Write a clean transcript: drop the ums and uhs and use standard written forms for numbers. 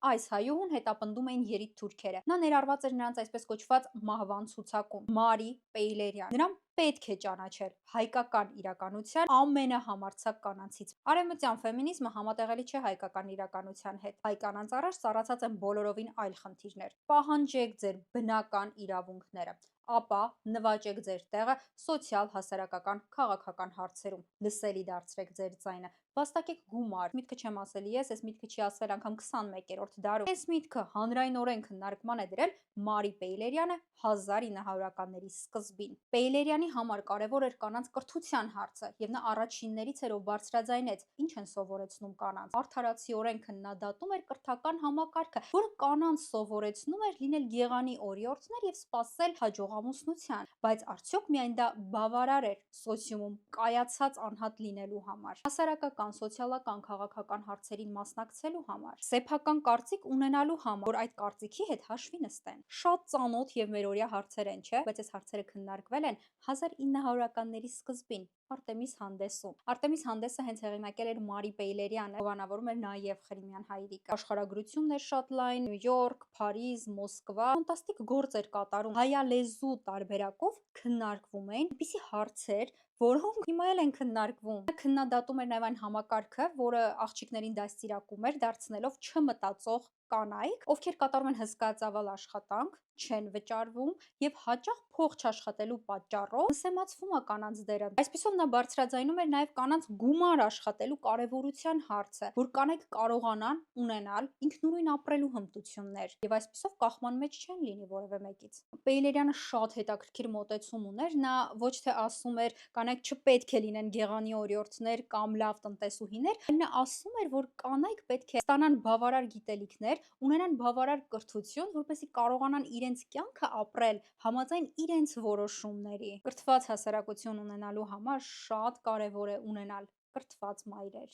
Այս հայուհուն հետապնդում էին երիտ թուրքերը։ Նա ներառված էր նրանց այսպես կոչված մահվան ցուցակում։ Մարի Պեյլերյան։ Նրան պետք է ճանաչել հայկական իրականության ամենահամարձակ կանանցից։ Արևմտյան ֆեմինիզմը համատեղելի չէ հայկական իրականության հետ։ Հայ կանանց առաջ ծառացած են բոլորովին այլ խնդիրներ։ Պահանջեք ձեր բնական իրավունքները, ապա նվաճեք ձեր տեղը սոցիալ, հասարակական, քաղաքական հարցերում, լսելի դարձրեք ձեր ձայնը, վաստակեք գումար։ Միտքը չեմ ասել ես, այս միտքը չի ասվել անգամ 21-րդ դարում։ Այս միտքը հանրայնորեն քննարկման է դրել Մարի Պեյլերյանը 1900-ականների սկզբին։ Պեյլերյանի համար կարևոր էր կանանց կրթության հարցը, եւ նա առաջիններից էր, ով բարձրաձայնեց. ինչ են սովորեցնում կանանց։ Արդարացիորեն քննադատում էր կրթական համակարգը, որը կանանց սովորեցնում էր լինել գեղանի օրիորդներ եւ սպասել հաջողամուսնության, բայց արդյոք միայն դա բավարար էր սոցիումում կայացած անհատ լինելու համար, հասարակական, սոցիալական, քաղաքական հարցերին մասնակցելու համար, սեփական կարծիք ունենալու համար, որ այդ կարծիքի հետ հաշվի նստեն։ Շատ ծանոթ եւ մերօրյա հարցեր են, չէ՞, բայց այս հարցերը քննարկվել են 1900-ականների սկզբին Արտեմիս հանդեսում։ Արտեմիս հանդեսը հենց հեղինակել էր Մարի Պեյլերյանը, ով անավորում էր նաև Խրիմյան հայրիկը։ Աշխարհագրությունն էր շատ լայն, Նյու Յորք, Փարիզ, Մոսկվա, ֆանտաստիկ գործ էր կատարում։ Հայալեզու տարբերակով քննարկվում էին այնպիսի հարցեր, որոնք հիմա էլ են քննարկվում։ Նա քննադատում էր նաև այն համակարգը, որը աղջիկներին դաստիարակում էր, դարձնելով չմտածող կանայք, ովքեր կատարում են հսկայածավալ աշխատանք, չեն վճարվում եւ հաճախ փող չաշխատելու պատճառով նսեմացվում է կանանց դերը։ Այսպիսով նա բարձրաձայնում էր նաեւ կանանց գումար աշխատելու կարեւորության հարցը, որ կանայք կարողանան ունենալ ինքնուրույն ապրելու հմտություններ եւ այսպիսով կախման մեջ չեն լինի որևէ մեկից։ Պեյլերյանը շատ հետաքրքիր մոտեցում ուներ, նա ոչ թե ասում էր կանայք չպետք է լինեն գեղանի օրիորդներ կամ լավ տնտեսուհիներ, այլ նա ասում էր, որ կանայք պետք է ստանան բավարար գիտելիքներ, ունենան բավարար կրթություն, որպեսզի կարողանան իրենց կյանքը ապրել համաձայն իրենց որոշումների։ Կրթված հասարակություն ունենալու համար շատ կարևոր է ունենալ կրթված մայրեր։